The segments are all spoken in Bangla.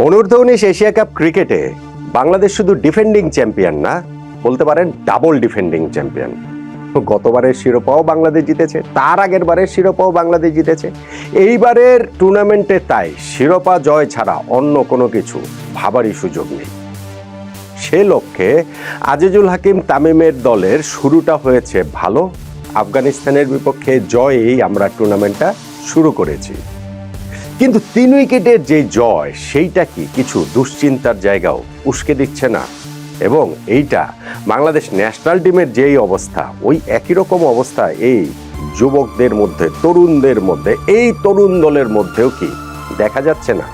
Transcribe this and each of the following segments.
অনূর্ধ্ব-19 এশিয়া কাপ ক্রিকেটে বাংলাদেশ শুধু ডিফেন্ডিং চ্যাম্পিয়ন না, বলতে পারেন ডাবল ডিফেন্ডিং চ্যাম্পিয়ন। গতবারের শিরোপাও বাংলাদেশ জিতেছে, তার আগের বারের শিরোপাও বাংলাদেশ জিতেছে। এইবারের টুর্নামেন্টে তাই শিরোপা জয় ছাড়া অন্য কোনো কিছু ভাবারই সুযোগ নেই। সে লক্ষ্যে আজিজুল হাকিম তামিমের দলের শুরুটা হয়েছে ভালো। আফগানিস্তানের বিপক্ষে জয়েই আমরা টুর্নামেন্টটা শুরু করেছি, কিন্তু 3 উইকেটের যে জয় সেইটা কি কিছু দুশ্চিন্তার জায়গাও উস্কে দিচ্ছে না? এবং এইটা বাংলাদেশ ন্যাশনাল টিমের যেই অবস্থা, ওই একই রকম অবস্থা এই যুবকদের মধ্যে, তরুণদের মধ্যে, এই তরুণ দলের মধ্যেও কি দেখা যাচ্ছে না?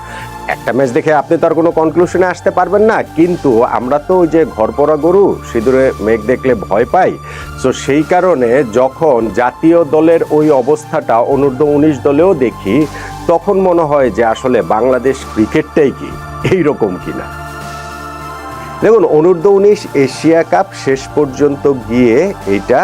একটা ম্যাচ দেখে আপনি তার কোনো কনক্লুশনে আসতে পারবেন না, কিন্তু আমরা তো ওই যে ঘরপড়া গরু সিঁদুরে মেঘ দেখলে ভয় পাই। তো সেই কারণে যখন জাতীয় দলের ওই অবস্থাটা অনূর্ধ্ব-19 দলেও দেখি, তখন মনে হয় যে আসলে বাংলাদেশ ক্রিকেটটাই কি এইরকম কিনা। দেখুন, অনূর্ধ্ব-19 এশিয়া কাপ শেষ পর্যন্ত গিয়ে এটা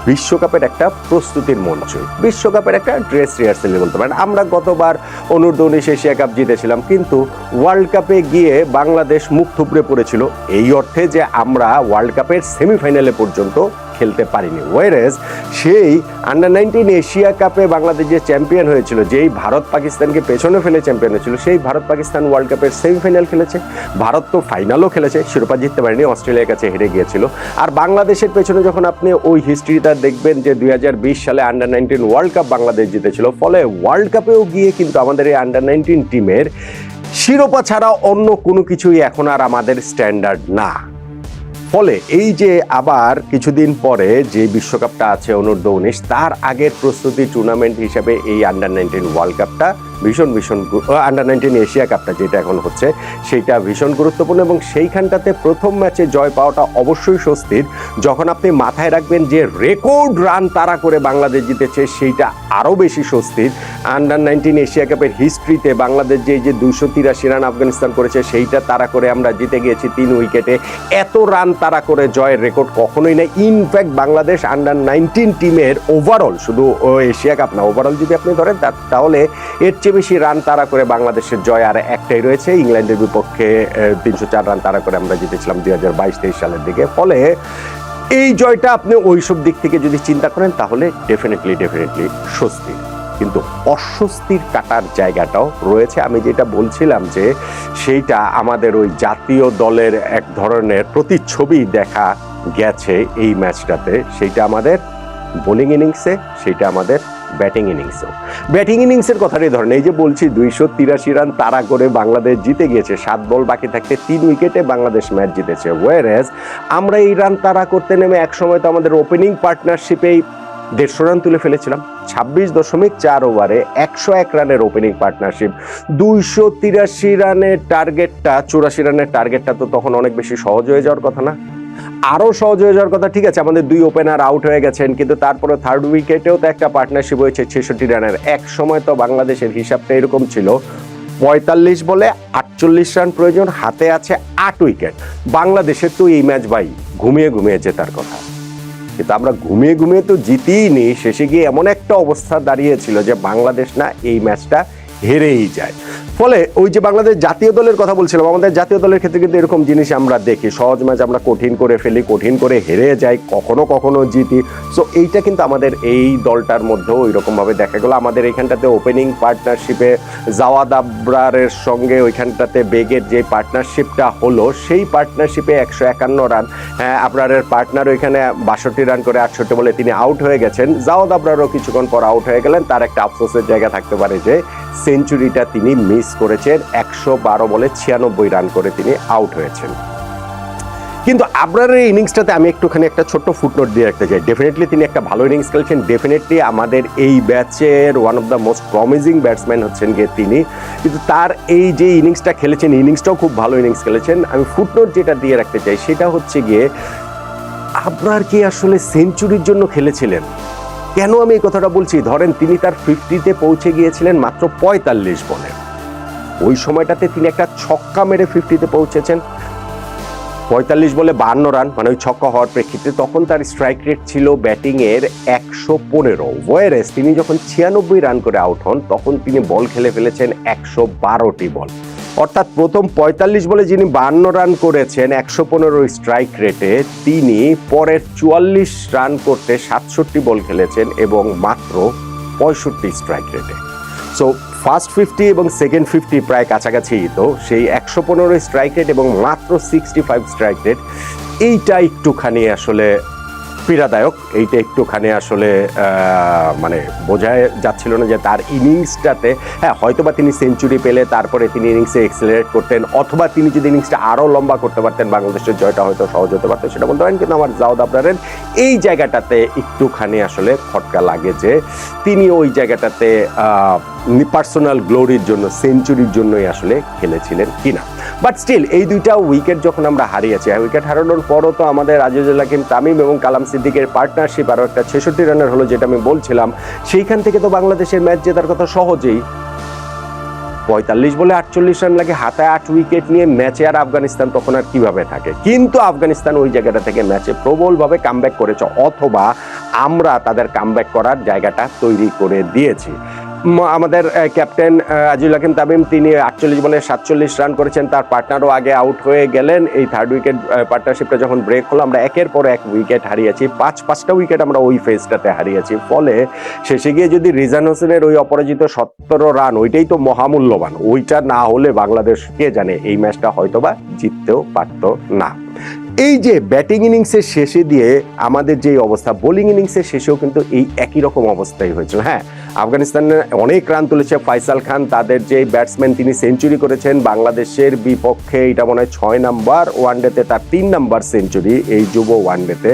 বিশ্বকাপের একটা প্রস্তুতির মঞ্চ, বিশ্বকাপের একটা ড্রেস রিহার্সেল বলতে পারেন। আমরা গতবার অনূর্ধ্ব-19 এশিয়া কাপ জিতেছিলাম, কিন্তু ওয়ার্ল্ড কাপে গিয়ে বাংলাদেশ মুখ থুবড়ে পড়েছিল, এই অর্থে যে আমরা ওয়ার্ল্ড কাপের সেমিফাইনালে পর্যন্ত খেলতে পারিনি। ওয়ারেজ সেই আন্ডার-19 এশিয়া কাপে বাংলাদেশ যে চ্যাম্পিয়ন হয়েছিল, যেই ভারত পাকিস্তানকে পেছনে ফেলে চ্যাম্পিয়ন হয়েছিল, সেই ভারত পাকিস্তান ওয়ার্ল্ড কাপের সেমিফাইনাল খেলেছে। ভারত তো ফাইনালও খেলেছে, শিরোপা জিততে পারেনি, অস্ট্রেলিয়ার কাছে হেরে গিয়েছিল। আর বাংলাদেশের পেছনে যখন আপনি ওই হিস্ট্রিটা দেখবেন যে 2020 সালে আন্ডার-19 ওয়ার্ল্ড কাপ বাংলাদেশ জিতেছিল, ফলে ওয়ার্ল্ড কাপেও গিয়ে কিন্তু আমাদের এই আন্ডার-19 টিমের শিরোপা ছাড়া অন্য কোনো কিছুই এখন আর আমাদের স্ট্যান্ডার্ড না। ফলে এই যে আবার কিছুদিন পরে যে বিশ্বকাপটা আছে অনূর্ধ্ব-19, তার আগের প্রস্তুতি টুর্নামেন্ট হিসাবে এই আন্ডার-19 ওয়ার্ল্ড কাপটা ভীষণ আন্ডার-19 এশিয়া কাপটা যেটা এখন হচ্ছে, সেইটা ভীষণ গুরুত্বপূর্ণ। এবং সেইখানটাতে প্রথম ম্যাচে জয় পাওয়াটা অবশ্যই স্বস্তির। যখন আপনি মাথায় রাখবেন যে রেকর্ড রান তাড়া করে বাংলাদেশ জিতেছে, সেইটা আরও বেশি স্বস্তির। আন্ডার-19 এশিয়া কাপের হিস্ট্রিতে বাংলাদেশ যে 283 রান আফগানিস্তান করেছে, সেইটা তাড়া করে আমরা জিতে গিয়েছি 3 উইকেটে। এত রান তাড়া করে জয়ের রেকর্ড কখনোই নেই। ইনফ্যাক্ট বাংলাদেশ আন্ডার-19 টিমের ওভারঅল, শুধু এশিয়া কাপ না, ওভারঅল যদি আপনি ধরেন তাহলে এর চেয়ে বেশি রান তাড়া করে বাংলাদেশের জয় আর একটাই রয়েছে, ইংল্যান্ডের বিপক্ষে 304 রান তাড়া করে আমরা জিতেছিলাম 2022-23 সালের দিকে। ফলে এই জয়টা আপনি ওইসব দিক থেকে যদি চিন্তা করেন, তাহলে ডেফিনেটলি স্বস্তি। কিন্তু অস্বস্তির কাটার জায়গাটাও রয়েছে। আমি যেটা বলছিলাম যে সেইটা আমাদের ওই জাতীয় দলের এক ধরনের প্রতিচ্ছবি দেখা গেছে এই ম্যাচটাতে। সেইটা আমাদের বোলিং ইনিংসে, সেইটা আমাদের ব্যাটিং ইনিংসেও। ব্যাটিং ইনিংসের কথাটাই ধরেন, এই যে বলছি 283 রান তাড়া করে বাংলাদেশ জিতে গিয়েছে, 7 বল বাকি থাকতে 3 উইকেটে বাংলাদেশ ম্যাচ জিতেছে। ওয়ারেজ আমরা এই রান তাড়া করতে নেমে এক সময় তো আমাদের ওপেনিং পার্টনারশিপেই 150 রান তুলে ফেলেছিলাম। 26.4 ওভারে 101 রানের ওপেনিং পার্টনারশিপ। 283 রানের টার্গেটটা, 84 রানের টার্গেটটা তো তখন অনেক বেশি সহজ হয়ে যাওয়ার কথা না? আরও সহজ হয়ে যাওয়ার কথা। ঠিক আছে, আমাদের 2 ওপেনার আউট হয়ে গেছেন, কিন্তু তারপরে 3rd উইকেটেও তো একটা পার্টনারশিপ হয়েছে 66 রানের। এক সময় তো বাংলাদেশের হিসাবটা এরকম ছিল, 45 বলে 48 রান প্রয়োজন, হাতে আছে 8 উইকেট। বাংলাদেশের তো এই ম্যাচ ভাই ঘুমিয়ে জেতার কথা, কিন্তু আমরা ঘুমিয়ে তো জিতিনি। শেষে গিয়ে এমন একটা অবস্থা দাঁড়িয়েছিল যে বাংলাদেশ না এই ম্যাচটা হেরেই যায়। ফলে ওই যে বাংলাদেশ জাতীয় দলের কথা বলছিলাম, আমাদের জাতীয় দলের ক্ষেত্রে কিন্তু এরকম জিনিস আমরা দেখি, সহজ ম্যাচ আমরা কঠিন করে ফেলি, কঠিন করে হেরে যাই, কখনো জিতি। সো এইটা কিন্তু আমাদের এই দলটার মধ্যেও ওই রকমভাবে দেখা গেল। আমাদের এইখানটাতে ওপেনিং পার্টনারশিপে জাওয়াদ আবরারের সঙ্গে ওইখানটাতে বেগের যে পার্টনারশিপটা হলো, সেই পার্টনারশিপে 151 রান। হ্যাঁ, আবরারের পার্টনার ওইখানে 62 রান করে 68 বলে তিনি আউট হয়ে গেছেন। জাওয়াদ আবরারও কিছুক্ষণ পর আউট হয়ে গেলেন। তার একটা আফসোসের জায়গা থাকতে পারে যে সেঞ্চুরিটা তিনি মিস করেছেন। 112 বলে 96 রান করে তিনি আউট হয়েছেন। কিন্তু আবরারের ইনিংসটাতে আমি একটুখানি একটা ছোট্ট ফুটনোট দিয়ে রাখতে চাই। ডেফিনেটলি তিনি একটা ভালো ইনিংস খেলেছেন, ডেফিনেটলি আমাদের এই ব্যাচের one of the most promising batsman হচ্ছেন গিয়ে তিনি। কিন্তু তার এই যে ইনিংসটা খেলেছেন, ইনিংসটাও খুব ভালো ইনিংস খেলেছেন। আমি ফুটনোট যেটা দিয়ে রাখতে চাই সেটা হচ্ছে গিয়ে, আবরার কি আসলে সেঞ্চুরির জন্য খেলেছিলেন? কেন আমি এই কথাটা বলছি? ধরেন তিনি তার 50-তে পৌঁছে গিয়েছিলেন মাত্র 45 বলে। ওই সময়টাতে তিনি একটা ছক্কা মেরে 50-তে পৌঁছেছেন। 45 বলে 52 রান, মানে ওই ছক্কা হওয়ার প্রেক্ষিতে তখন তার স্ট্রাইক রেট ছিল ব্যাটিংয়ের 115। ওয়ারেজ তিনি যখন 96 রান করে আউট হন, তখন তিনি বল খেলে ফেলেছেন 112টি বল। অর্থাৎ প্রথম ৪৫ বলে যিনি ৫২ রান করেছেন ১১৫ স্ট্রাইক রেটে, তিনি পরের ৪৪ রান করতে ৬৭ বল খেলেছেন এবং মাত্র ৬৫ স্ট্রাইক রেটে। সো ফার্স্ট 50 এবং সেকেন্ড 50 প্রায় কাছাকাছি, তো সেই ১১৫ স্ট্রাইক রেট এবং মাত্র 65 স্ট্রাইক রেট, এইটা একটুখানি আসলে পীড়াদায়ক। এইটা একটুখানি আসলে মানে বোঝাই যাচ্ছিল না যে তার ইনিংসটাতে, হ্যাঁ হয়তোবা তিনি সেঞ্চুরি পেলে তারপরে তিনি ইনিংসে এক্সেলারেট করতেন, অথবা তিনি যদি ইনিংসটা আরও লম্বা করতে পারতেন বাংলাদেশের জয়টা হয়তো সহজ হতে পারতো, সেটা বলতে পারেন। কিন্তু আমার জাওয়াদ আবরারের এই জায়গাটাতে একটুখানি আসলে খটকা লাগে যে তিনি ওই জায়গাটাতে পার্সোনাল গ্লোরির জন্য, সেঞ্চুরির জন্যই আসলে খেলেছিলেন কিনা। বাট স্টিল এই দুইটা উইকেট যখন আমরা হারিয়েছি, উইকেট হারানোর পরও তো আমাদের আজিজুল হাকিম তামিম এবং কালাম সিদ্দিকের পার্টনারশিপ আরও একটা 66 রানের হলো, যেটা আমি বলছিলাম, সেইখান থেকে তো বাংলাদেশের ম্যাচ জেতার কথা সহজেই। ৪৫ বলে ৪৮ রান লাগে, হাতায় ৮ উইকেট নিয়ে ম্যাচে আর আফগানিস্তান তখন আর কিভাবে থাকে। কিন্তু আফগানিস্তান ওই জায়গাটা থেকে ম্যাচে প্রবলভাবে কামব্যাক করেছে, অথবা আমরা তাদের কামব্যাক করার জায়গাটা তৈরি করে দিয়েছি। আমাদের ক্যাপ্টেন আজিজুল হাকিম তামিম, তিনি ৪৮ বলে ৪৭ রান করেছেন, তার পার্টনারও আগে আউট হয়ে গেলেন। এই থার্ড উইকেট পার্টনারশিপটা যখন ব্রেক হলো, আমরা একের পর এক উইকেট হারিয়েছি, পাঁচটা উইকেট আমরা ওই ফেজটাতে হারিয়েছি। ফলে শেষে গিয়ে যদি রিজান হোসেনের ওই অপরাজিত ১৭ রান, ওইটাই তো মহামূল্যবান, ওইটা না হলে বাংলাদেশ কে জানে এই ম্যাচটা হয়তোবা জিততেও পারত না। এই যে ব্যাটিং ইনিংসের শেষে দিয়ে আমাদের যে অবস্থা, বোলিং ইনিংসের শেষেও কিন্তু এই একই রকম অবস্থাই হয়েছিল। হ্যাঁ, আফগানিস্তানের অনেক রান তুলেছে ফয়সাল খান, তাদের যে ব্যাটসম্যান, তিনি সেঞ্চুরি করেছেন বাংলাদেশের বিপক্ষে, এটা মনে হয় ৬ নাম্বার ওয়ানডেতে, তার ৩ নাম্বার সেঞ্চুরি এই যুব ওয়ানডেতে।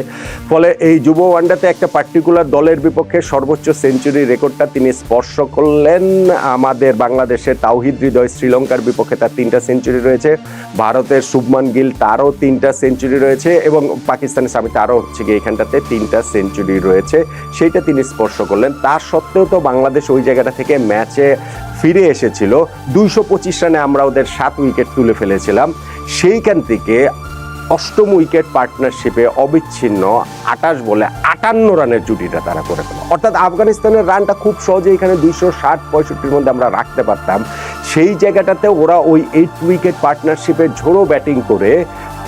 ফলে এই যুব ওয়ানডেতে একটা পার্টিকুলার দলের বিপক্ষে সর্বোচ্চ সেঞ্চুরি রেকর্ডটা তিনি স্পর্শ করলেন। আমাদের বাংলাদেশের তাওহিদ হৃদয়, শ্রীলঙ্কার বিপক্ষে তার 3টা সেঞ্চুরি রয়েছে, ভারতের শুভমান গিল, তারও 3টা সেঞ্চুরি রয়েছে, এবং পাকিস্তানের সামি, তারও হচ্ছে গিয়ে এখানটাতে 3টা সেঞ্চুরি রয়েছে, সেইটা তিনি স্পর্শ করলেন। তার সত্ত্বেও তো বাংলাদেশ ওই জায়গাটা থেকে ম্যাচে ফিরে এসেছিল। ২২৫ রানে আমরা ওদের 7 উইকেট তুলে ফেলেছিলাম। সেইখান থেকে 8ম উইকেট পার্টনারশিপে অবিচ্ছিন্ন 28 বলে 58 রানের জুটিটা তারা করে ফেলে। অর্থাৎ আফগানিস্তানের রানটা খুব সহজে এখানে 260-65 মধ্যে আমরা রাখতে পারতাম। সেই জায়গাটাতে ওরা ওই 8 উইকেট পার্টনারশিপে ঝোড়ো ব্যাটিং করে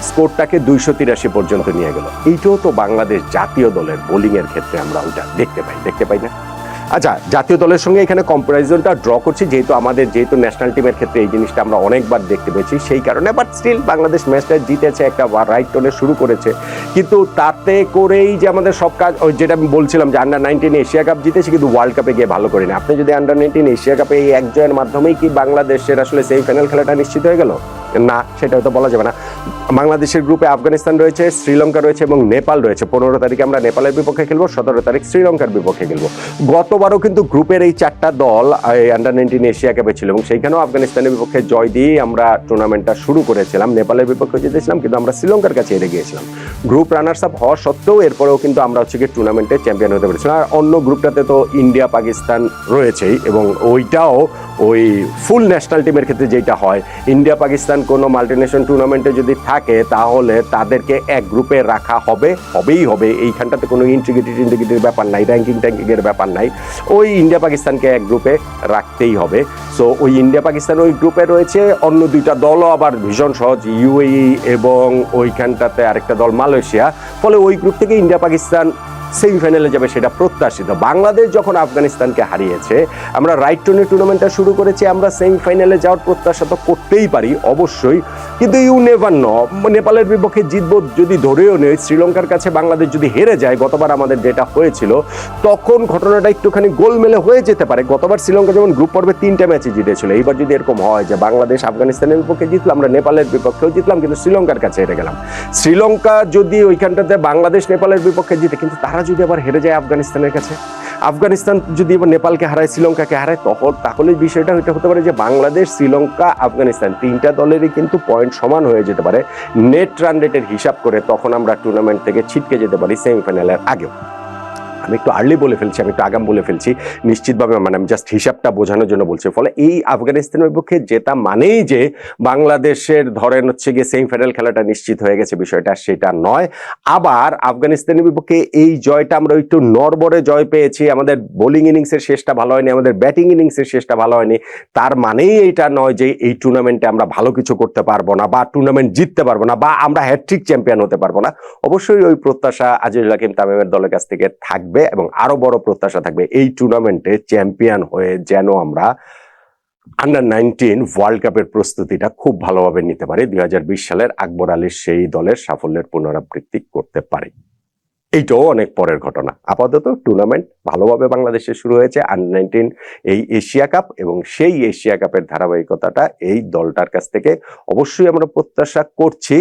স্কোরটাকে 283 পর্যন্ত নিয়ে গেল। এইটাও তো বাংলাদেশ জাতীয় দলের বোলিংয়ের ক্ষেত্রে আমরা ওইটা দেখতে পাই না। আচ্ছা, জাতীয় দলের সঙ্গে এখানে কম্পারিজনটা ড্র করছি, যেহেতু ন্যাশনাল টিমের ক্ষেত্রে এই জিনিসটা আমরা অনেকবার দেখতে পেয়েছি, সেই কারণে। বাট স্টিল বাংলাদেশ ম্যাচটা জিতেছে, একটা রাইট টোনে শুরু করেছে, কিন্তু তাতে করেই যে আমাদের সব কাজ, ওই যেটা আমি বলছিলাম যে আন্ডার-19 এশিয়া কাপ জিতেছি, কিন্তু ওয়ার্ল্ড কাপে গিয়ে ভালো করিনি। আপনি যদি আন্ডার-19 এশিয়া কাপে এই এক জয়ের মাধ্যমেই কি বাংলাদেশের আসলে সেমিফাইনাল খেলাটা নিশ্চিত হয়ে গেল? না, সেটা হয়তো বলা যাবে না। বাংলাদেশের গ্রুপে আফগানিস্তান রয়েছে, শ্রীলঙ্কা রয়েছে এবং নেপাল রয়েছে। 15 তারিখে আমরা নেপালের বিপক্ষে খেলবো, 17 তারিখ শ্রীলঙ্কার বিপক্ষে খেলবো। গতবারও কিন্তু গ্রুপের এই 4টা দল আন্ডার-19 এশিয়া কাপে ছিল, এবং সেইখানেও আফগানিস্তানের বিপক্ষে জয় দিয়েই আমরা টুর্নামেন্টটা শুরু করেছিলাম। নেপালের বিপক্ষে জিতেছিলাম, কিন্তু আমরা শ্রীলঙ্কার কাছে হেরে গিয়েছিলাম। গ্রুপ রানার্স আপ হওয়া সত্ত্বেও এরপরেও কিন্তু আমরা হচ্ছে কি টুর্নামেন্টে চ্যাম্পিয়ন হতে পেরেছিলাম। আর অন্য গ্রুপটাতে তো ইন্ডিয়া পাকিস্তান রয়েছেই, এবং ওইটাও ওই ফুল ন্যাশনাল টিমের ক্ষেত্রে যেটা হয়, ইন্ডিয়া পাকিস্তান কোনো মাল্টিনেশনাল টুর্নামেন্টে যদি থাকে তাহলে তাদেরকে এক গ্রুপে রাখা হবেই হবে। এইখানটাতে কোনো ইন্টিগ্রিটির ব্যাপার নাই, ট্যাঙ্কিংয়ের ব্যাপার নাই। ওই ইন্ডিয়া পাকিস্তানকে এক গ্রুপে রাখতেই হবে। সো ওই ইন্ডিয়া পাকিস্তান ওই গ্রুপে রয়েছে। অন্য 2টা দলও আবার ভীষণ সহজ, ইউএই এবং ওইখানটাতে আরেকটা দল মালয়েশিয়া। ফলে ওই গ্রুপ থেকে ইন্ডিয়া পাকিস্তান সেমিফাইনালে যাবে, সেটা প্রত্যাশিত। বাংলাদেশ যখন আফগানিস্তানকে হারিয়েছে, আমরা রাইট টোনে টুর্নামেন্টটা শুরু করেছি, আমরা সেমিফাইনালে যাওয়ার প্রত্যাশা তো করতেই পারি অবশ্যই, কিন্তু ইউ নেভার নো, নেপালের বিপক্ষে জিতবো যদি ধরেও নেই, শ্রীলঙ্কার কাছে বাংলাদেশ যদি হেরে যায়, গতবার আমাদের যেটা হয়েছিল, তখন ঘটনাটা একটুখানি গোলমেলে হয়ে যেতে পারে। গতবার শ্রীলঙ্কা যেমন গ্রুপ পর্বে 3টা ম্যাচে জিতেছিল, এইবার যদি এরকম হয় যে বাংলাদেশ আফগানিস্তানের বিপক্ষে জিতলাম, আমরা নেপালের বিপক্ষেও জিতলাম, কিন্তু শ্রীলঙ্কার কাছে হেরে গেলাম। শ্রীলঙ্কা যদি ওইখানটাতে বাংলাদেশ নেপালের বিপক্ষে জিতে, কিন্তু তারা যদি আবার হেরে যায় আফগানিস্তানের কাছে, আফগানিস্তান যদি এবার নেপালকে হারায়, শ্রীলঙ্কাকে হারায়, তাহলে বিষয়টা হতে পারে যে বাংলাদেশ, শ্রীলঙ্কা, আফগানিস্তান 3টা দলেরই কিন্তু পয়েন্ট সমান হয়ে যেতে পারে নেট রান রেটের হিসাব করে। তখন আমরা টুর্নামেন্ট থেকে ছিটকে যেতে পারি সেমিফাইনালের আগেও। আমি একটু আর্লি বলে ফেলছি, আমি একটু আগাম বলে ফেলছি, নিশ্চিতভাবে মানে আমি জাস্ট হিসাবটা বোঝানোর জন্য বলছি। ফলে এই আফগানিস্তানের বিপক্ষে জেতা মানেই যে বাংলাদেশের ধরেন হচ্ছে গিয়ে সেমিফাইনাল খেলাটা নিশ্চিত হয়ে গেছে, বিষয়টা সেটা নয়। আবার আফগানিস্তানের বিপক্ষে এই জয়টা আমরা একটু নড়বড়ে জয় পেয়েছি, আমাদের বোলিং ইনিংসের শেষটা ভালো হয়নি, আমাদের ব্যাটিং ইনিংসের শেষটা ভালো হয়নি, তার মানেই এইটা নয় যে এই টুর্নামেন্টে আমরা ভালো কিছু করতে পারবো না বা টুর্নামেন্ট জিততে পারবো না বা আমরা হ্যাট্রিক চ্যাম্পিয়ন হতে পারবো না। অবশ্যই ওই প্রত্যাশা আজিজুল হাকিম তামিমের দলের কাছ থেকে থাকবে এবং আরো বড় প্রত্যাশা থাকবে এই টুর্নামেন্টে চ্যাম্পিয়ন হয়ে যেন আমরা আন্ডার-19 ওয়ার্ল্ড কাপের প্রস্তুতিটা খুব ভালোভাবে নিতে পারি, 2020 সালের আকবর আলীর সেই দলের সাফল্যের পুনরাবৃত্তি করতে পারি। এইটাও অনেক পরের ঘটনা। আপাতত টুর্নামেন্ট ভালোভাবে বাংলাদেশে শুরু হয়েছে, আন্ডার-19 এই এশিয়া কাপ, এবং সেই এশিয়া কাপের ধারাবাহিকতাটা এই দলটার কাছ থেকে অবশ্যই আমরা প্রত্যাশা করছি।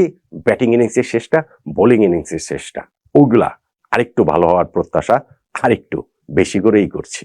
ব্যাটিং ইনিংসের শেষটা, বোলিং ইনিংসের শেষটা, ওগুলা আরেকটু ভালো হওয়ার প্রত্যাশা আরেকটু বেশি করেই করছি।